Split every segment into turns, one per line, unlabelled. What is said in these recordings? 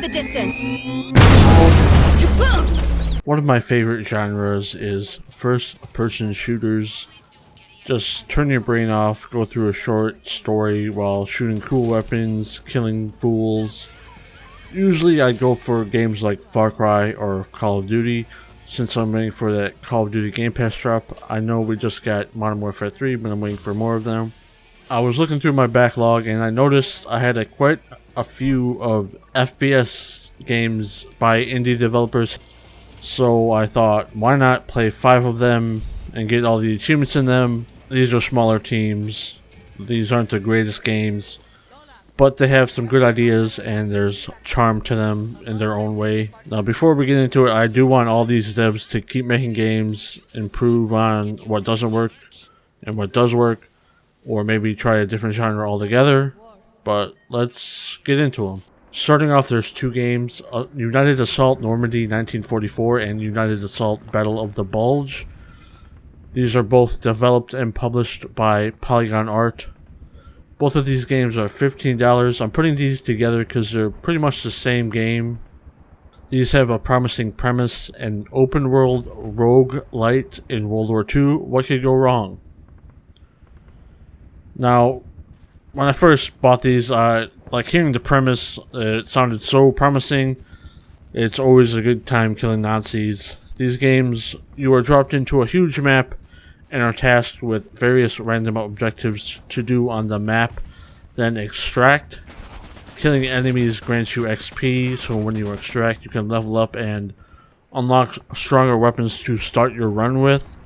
the distance.
One of my favorite genres is first-person shooters. Just turn your brain off, go through a short story while shooting cool weapons, killing fools. Usually I go for games like Far Cry or Call of Duty. Since I'm waiting for that Call of Duty Gamepass drop, I know we just got Modern Warfare 3, but I'm waiting for more of them. I was looking through my backlog and I noticed I had quite a few of FPS games by indie developers. So I thought, why not play 5 of them and get all the achievements in them. These are smaller teams. These aren't the greatest games, but they have some good ideas and there's charm to them in their own way. Now before we get into it, I do want all these devs to keep making games, improve on what doesn't work and what does work, or maybe try a different genre altogether. But let's get into them. Starting off, there's 2 games, United Assault Normandy 1944 and United Assault Battle of the Bulge. These are both developed and published by Polygon Art. Both of these games are $15. I'm putting these together because they're pretty much the same game. These have a promising premise, an open world roguelite in World War II. What could go wrong? Now, when I first bought these, like hearing the premise, it sounded so promising. It's always a good time killing Nazis. These games, you are dropped into a huge map and are tasked with various random objectives to do on the map, then extract. Killing enemies grants you XP, so when you extract you can level up and unlock stronger weapons to start your run with.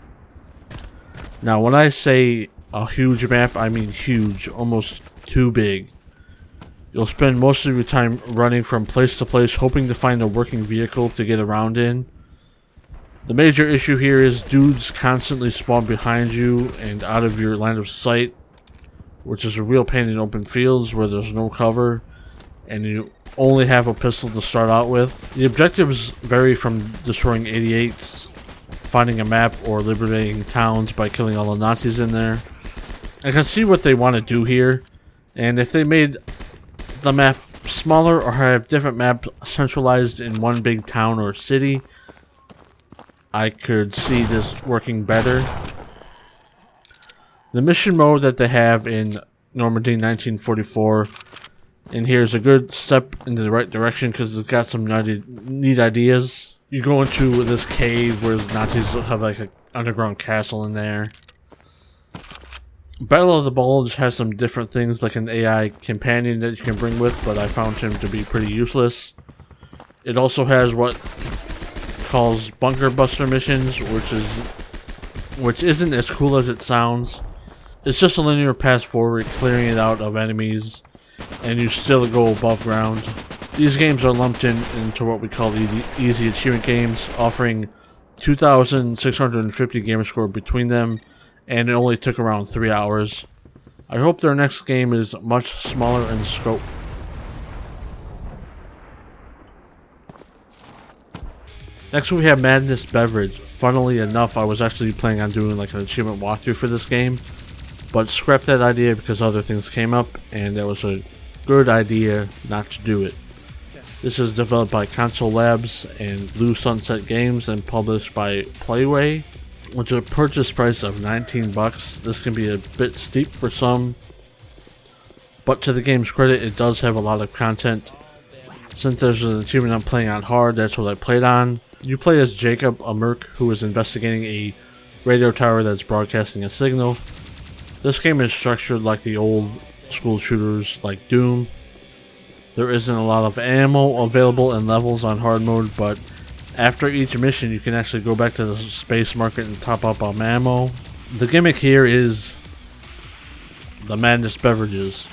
Now when I say a huge map, I mean huge, almost too big. You'll spend most of your time running from place to place hoping to find a working vehicle to get around in. The major issue here is dudes constantly spawn behind you and out of your line of sight, which is a real pain in open fields where there's no cover and you only have a pistol to start out with. The objectives vary from destroying 88s, finding a map, or liberating towns by killing all the Nazis in there. I can see what they want to do here, and if they made the map smaller or have different maps centralized in one big town or city, I could see this working better. The mission mode that they have in Normandy 1944 in here is a good step in the right direction because it's got some neat ideas. You go into this cave where the Nazis have like an underground castle in there. Battle of the Bulge has some different things like an AI companion that you can bring with, but I found him to be pretty useless. It also has what calls bunker buster missions, which isn't as cool as it sounds. It's just a linear path forward, clearing it out of enemies, and you still go above ground. These games are lumped into what we call the easy achievement games, offering 2,650 gamer score between them, and it only took around 3 hours. I hope their next game is much smaller in scope. Next we have Madness Beverage. Funnily enough, I was actually planning on doing like an achievement walkthrough for this game, but scrapped that idea because other things came up and that was a good idea not to do it. This is developed by Console Labs and Blue Sunset Games and published by Playway, which is a purchase price of $19. This can be a bit steep for some, but to the game's credit, it does have a lot of content. Since there's an achievement I'm playing on hard, that's what I played on. You play as Jacob, a merc who is investigating a radio tower that's broadcasting a signal. This game is structured like the old school shooters like Doom. There isn't a lot of ammo available and levels on hard mode, but after each mission you can actually go back to the space market and top up on ammo. The gimmick here is the Madness Beverages,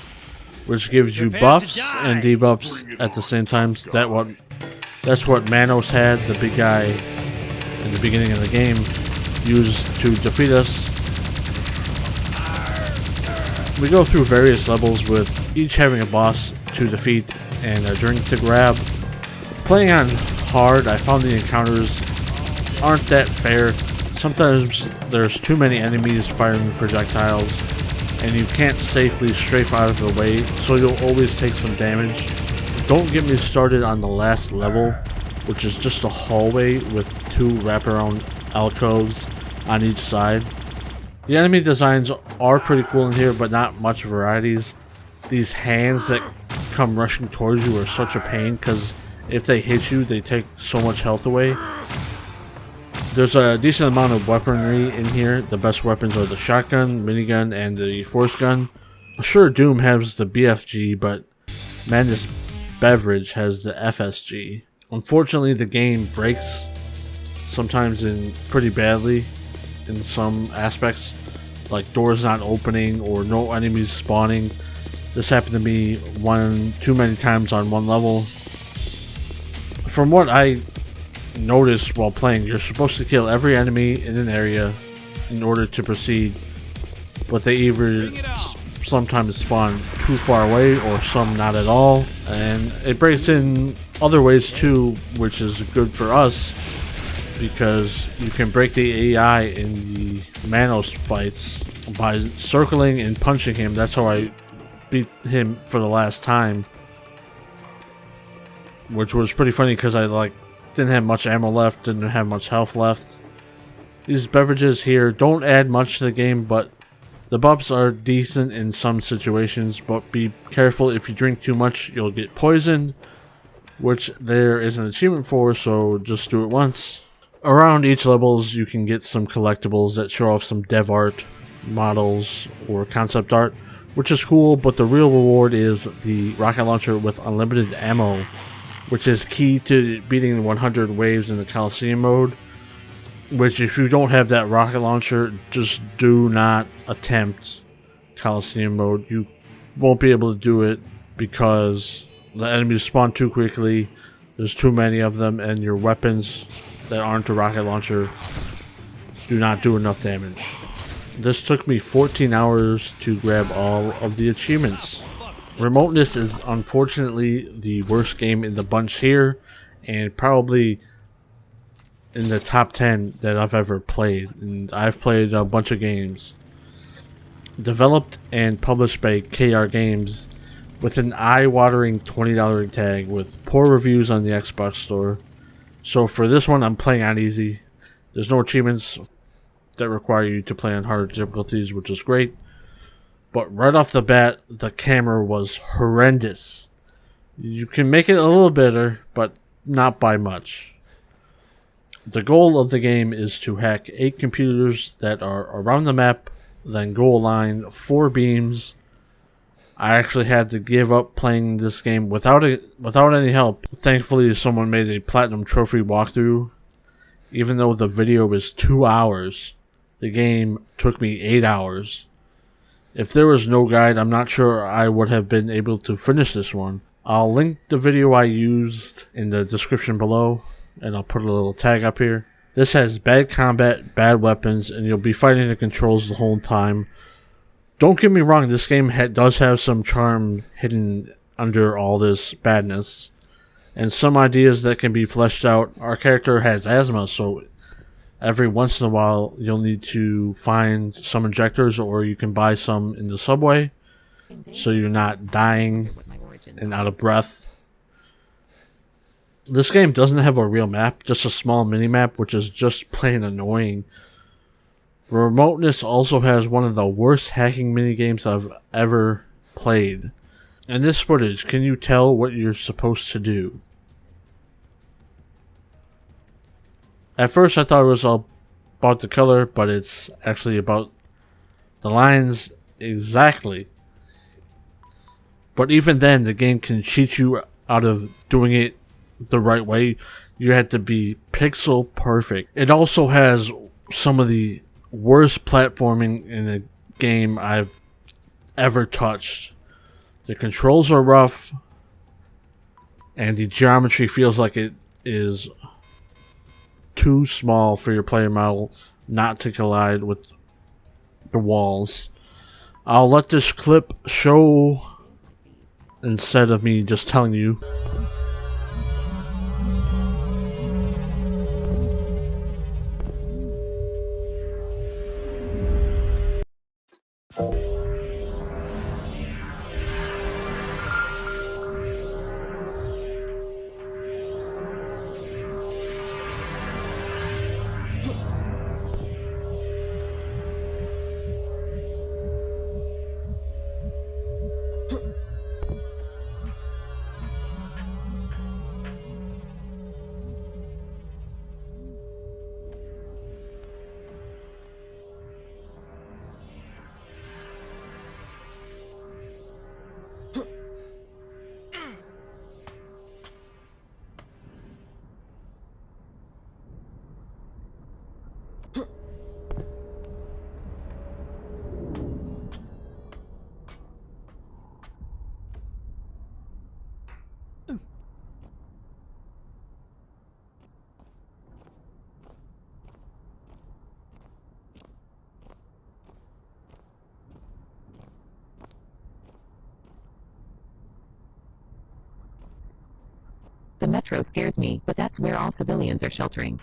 which gives you buffs and debuffs at the same time. That's what Manos had, the big guy in the beginning of the game, used to defeat us. We go through various levels with each having a boss to defeat and a drink to grab. Playing on hard, I found the encounters aren't that fair. Sometimes there's too many enemies firing projectiles and you can't safely strafe out of the way, so you'll always take some damage. Don't get me started on the last level, which is just a hallway with 2 wraparound alcoves on each side. The enemy designs are pretty cool in here, but not much varieties. These hands that come rushing towards you are such a pain because if they hit you, they take so much health away. There's a decent amount of weaponry in here. The best weapons are the shotgun, minigun, and the force gun. Sure, Doom has the BFG, but man, this Beverage has the FSG. Unfortunately, the game breaks sometimes in pretty badly in some aspects, like doors not opening or no enemies spawning. This happened to me too many times on one level. From what I noticed while playing, you're supposed to kill every enemy in an area in order to proceed, but they either sometimes spawn too far away or some not at all, and it breaks in other ways too, which is good for us because you can break the AI in the Manos fights by circling and punching him. That's how I beat him for the last time, which was pretty funny because I didn't have much ammo left, didn't have much health left. These beverages here don't add much to the game, but the buffs are decent in some situations, but be careful. If you drink too much, you'll get poisoned, which there is an achievement for, so just do it once. Around each levels, you can get some collectibles that show off some dev art, models, or concept art, which is cool, but the real reward is the rocket launcher with unlimited ammo, which is key to beating 100 waves in the Coliseum mode. Which, if you don't have that rocket launcher, just do not attempt Coliseum mode. You won't be able to do it because the enemies spawn too quickly, there's too many of them, and your weapons that aren't a rocket launcher do not do enough damage. This took me 14 hours to grab all of the achievements. Remoteness is unfortunately the worst game in the bunch here, and probably in the top 10 that I've ever played, and I've played a bunch of games. Developed and published by KR Games with an eye-watering $20 tag with poor reviews on the Xbox store. So for this one, I'm playing on easy. There's no achievements that require you to play on harder difficulties, which is great. But right off the bat, the camera was horrendous. You can make it a little better, but not by much. The goal of the game is to hack 8 computers that are around the map, then go align 4 beams. I actually had to give up playing this game without any help. Thankfully, someone made a platinum trophy walkthrough. Even though the video is 2 hours, the game took me 8 hours. If there was no guide, I'm not sure I would have been able to finish this one. I'll link the video I used in the description below, and I'll put a little tag up here. This has bad combat, bad weapons, and you'll be fighting the controls the whole time. Don't get me wrong, this game does have some charm hidden under all this badness, and some ideas that can be fleshed out. Our character has asthma, so every once in a while you'll need to find some injectors, or you can buy some in the subway so you're not dying and out of breath. This game doesn't have a real map, just a small mini-map, which is just plain annoying. Remoteness also has one of the worst hacking minigames I've ever played. In this footage, can you tell what you're supposed to do? At first I thought it was all about the color, but it's actually about the lines exactly. But even then, the game can cheat you out of doing it the right way. You have to be pixel perfect. It also has some of the worst platforming in a game I've ever touched. The controls are rough, and the geometry feels like it is too small for your player model not to collide with the walls. I'll let this clip show instead of me just telling you.
The metro scares me, but that's where all civilians are sheltering.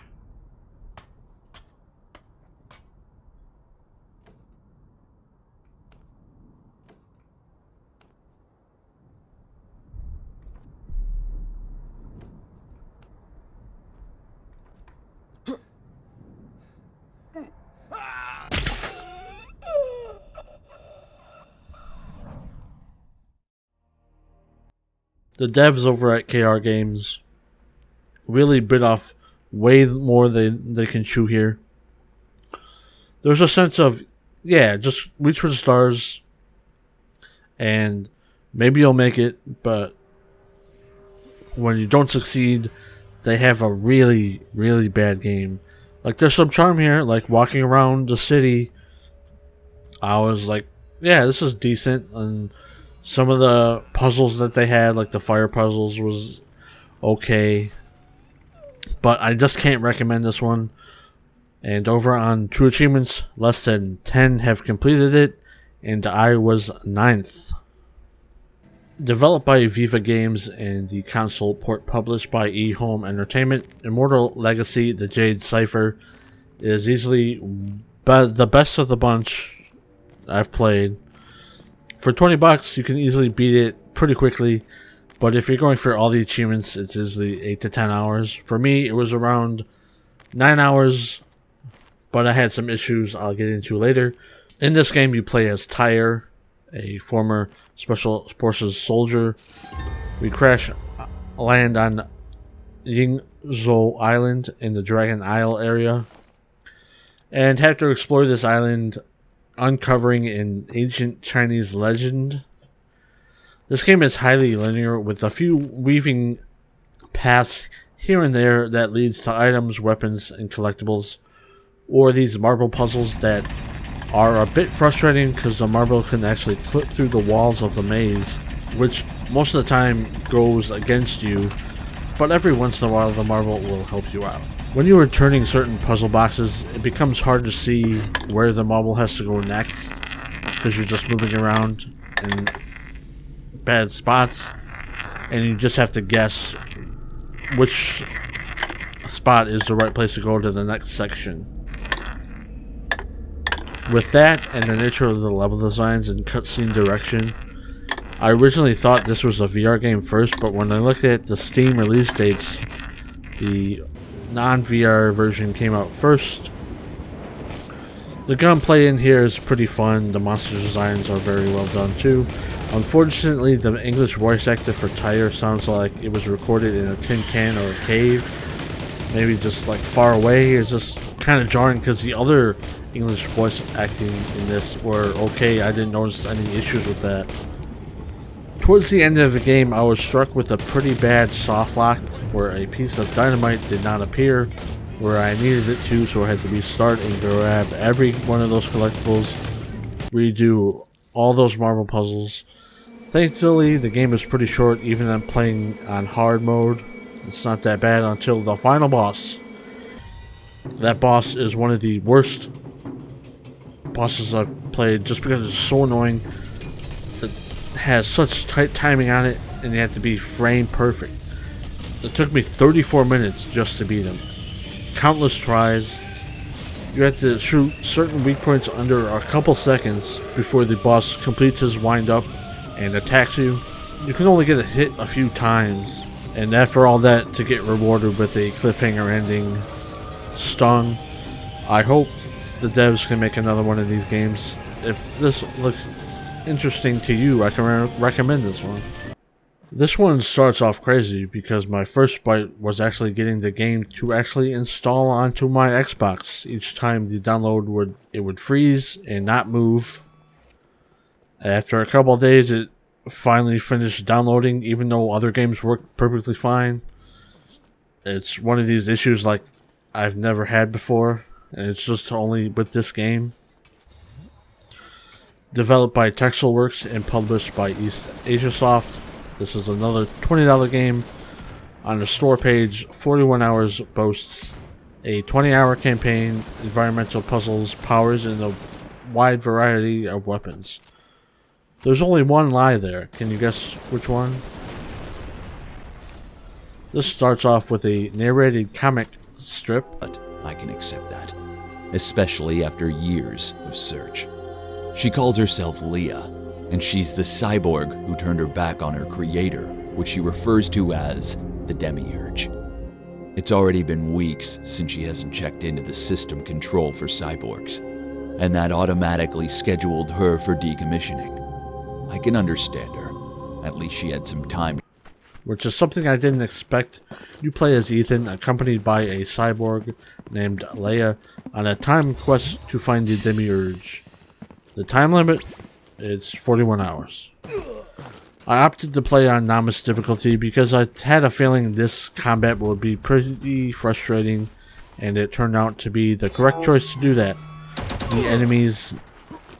The devs over at KR Games really bit off way more than they can chew here. There's a sense of, yeah, just reach for the stars and maybe you'll make it, but when you don't succeed, they have a really, really bad game. Like, there's some charm here, like walking around the city. I was like, yeah, this is decent, and some of the puzzles that they had, like the fire puzzles, was okay. But I just can't recommend this one. And over on True Achievements, less than 10 have completed it, and I was 9th. Developed by Viva Games and the console port published by eHome Entertainment, Immortal Legacy: The Jade Cipher is easily the best of the bunch I've played. For $20, you can easily beat it pretty quickly, but if you're going for all the achievements, it's easily 8 to 10 hours. For me, it was around 9 hours, but I had some issues I'll get into later. In this game, you play as Tyre, a former Special Forces soldier. We crash land on Yingzhou Island in the Dragon Isle area, and have to explore this island, uncovering an ancient Chinese legend. This game is highly linear, with a few weaving paths here and there that leads to items, weapons, and collectibles, or these marble puzzles that are a bit frustrating because the marble can actually clip through the walls of the maze, which most of the time goes against you, but every once in a while the marble will help you out. When you are turning certain puzzle boxes, it becomes hard to see where the marble has to go next because you're just moving around in bad spots, and you just have to guess which spot is the right place to go to the next section. With that and the nature of the level designs and cutscene direction, I originally thought this was a VR game first, but when I looked at the Steam release dates, the non-VR version came out first. The gunplay in here is pretty fun. The monster designs are very well done too. Unfortunately, the English voice actor for Tyre sounds like it was recorded in a tin can or a cave, maybe just like far away. It's just kind of jarring because the other English voice acting in this were okay. I didn't notice any issues with that. Towards the end of the game, I was struck with a pretty bad soft lock where a piece of dynamite did not appear where I needed it to, so I had to restart and grab every one of those collectibles, redo all those marble puzzles. Thankfully, the game is pretty short, even I'm playing on hard mode. It's not that bad until the final boss. That boss is one of the worst bosses I've played just because it's so annoying. It has such tight timing on it, and you have to be frame perfect. It took me 34 minutes just to beat him. Countless tries. You have to shoot certain weak points under a couple seconds before the boss completes his wind up and attacks you. You can only get a hit a few times, and after all that, to get rewarded with a cliffhanger ending stung. I hope the devs can make another one of these games. If this looks interesting to you, I can recommend this one. This one starts off crazy because my first bite was actually getting the game to actually install onto my Xbox. Each time the download would freeze and not move. After a couple of days, it finally finished downloading, even though other games worked perfectly fine. It's one of these issues like I've never had before, and it's just only with this game. Developed by Texelworks and published by East Asia Soft. This is another $20 game. On the store page, 41 hours boasts a 20-hour campaign, environmental puzzles, powers, and a wide variety of weapons. There's only one lie there. Can you guess which one? This starts off with a narrated comic strip.
But I can accept that, especially after years of search. She calls herself Leah, and she's the cyborg who turned her back on her creator, which she refers to as the Demiurge. It's already been weeks since she hasn't checked into the system control for cyborgs, and that automatically scheduled her for decommissioning. I can understand her. At least she had some time.
Which is something I didn't expect. You play as Ethan, accompanied by a cyborg named Leia, on a time quest to find the Demiurge. The time limit is 41 hours. I opted to play on novice difficulty because I had a feeling this combat would be pretty frustrating, and it turned out to be the correct choice to do that. The enemies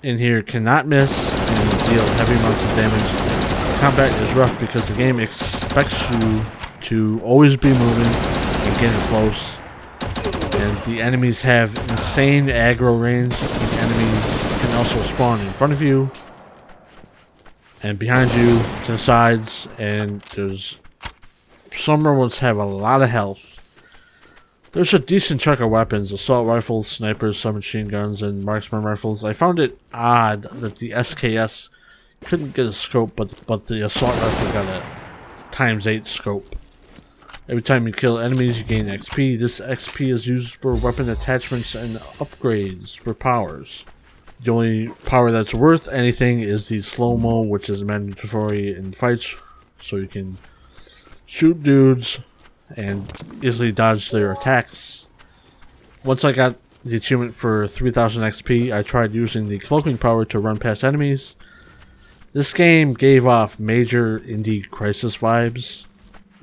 in here cannot miss and deal heavy amounts of damage. Combat is rough because the game expects you to always be moving and getting close, and the enemies have insane aggro range. The enemies can also spawn in front of you and behind you, to the sides, and there's some ones have a lot of health. There's a decent chunk of weapons: assault rifles, snipers, submachine guns, and marksman rifles. I found it odd that the SKS couldn't get a scope, but the assault rifle got a ×8 scope. Every time you kill enemies, you gain XP. This XP is used for weapon attachments and upgrades for powers. The only power that's worth anything is the slow-mo, which is mandatory in fights, so you can shoot dudes and easily dodge their attacks. Once I got the achievement for 3000 XP, I tried using the cloaking power to run past enemies. This game gave off major indie Crisis vibes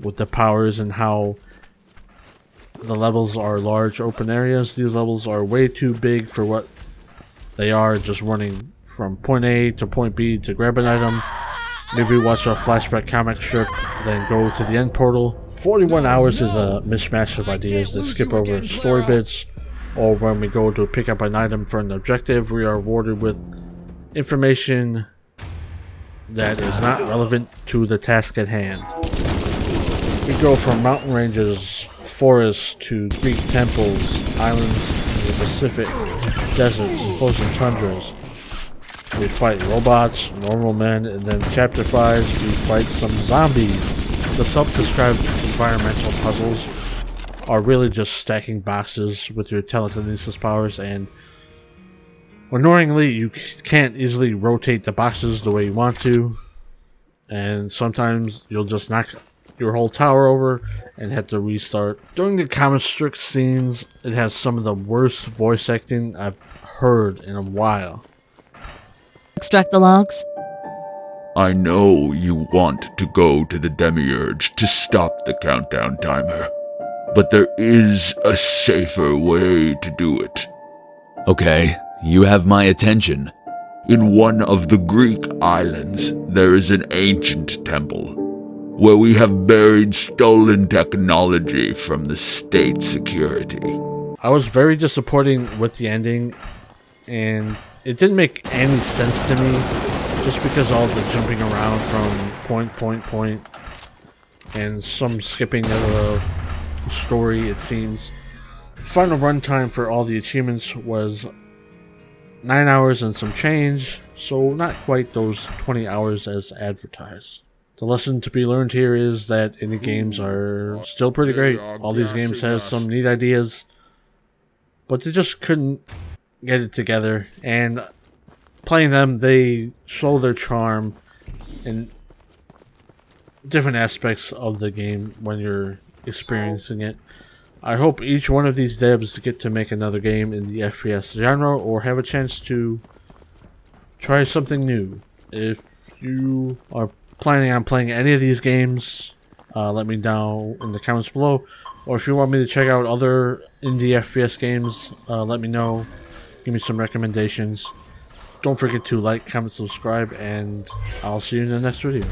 with the powers and how the levels are large open areas. These levels are way too big for what they are, just running from point A to point B to grab an item, maybe watch a flashback comic strip, then go to the end portal. 41 hours is a mishmash of ideas that skip over story bits, or when we go to pick up an item for an objective, we are rewarded with information that is not relevant to the task at hand. We go from mountain ranges, forests, to Greek temples, islands in the Pacific, deserts, frozen tundras. We fight robots, normal men, and then chapter 5 we fight some zombies. The self-described environmental puzzles are really just stacking boxes with your telekinesis powers, and annoyingly you can't easily rotate the boxes the way you want to, and sometimes you'll just knock your whole tower over and have to restart. During the comic strip scenes, it has some of the worst voice acting I've heard in a while.
Extract the logs.
I know you want to go to the Demiurge to stop the countdown timer, but there is a safer way to do it.
Okay, you have my attention.
In one of the Greek islands, there is an ancient temple where we have buried stolen technology from the state security.
I was very disappointed with the ending, and it didn't make any sense to me, just because all the jumping around from point, and some skipping of the story, it seems. The final runtime for all the achievements was 9 hours and some change, so not quite those 20 hours as advertised. The lesson to be learned here is that indie games are still pretty great. All these games have some neat ideas, but they just couldn't get it together, and playing them, they show their charm in different aspects of the game when you're experiencing it. I hope each one of these devs get to make another game in the FPS genre, or have a chance to try something new. If you are planning on playing any of these games, let me know in the comments below, or if you want me to check out other indie FPS games, let me know. Give me some recommendations. Don't forget to like, comment, subscribe, and I'll see you in the next video.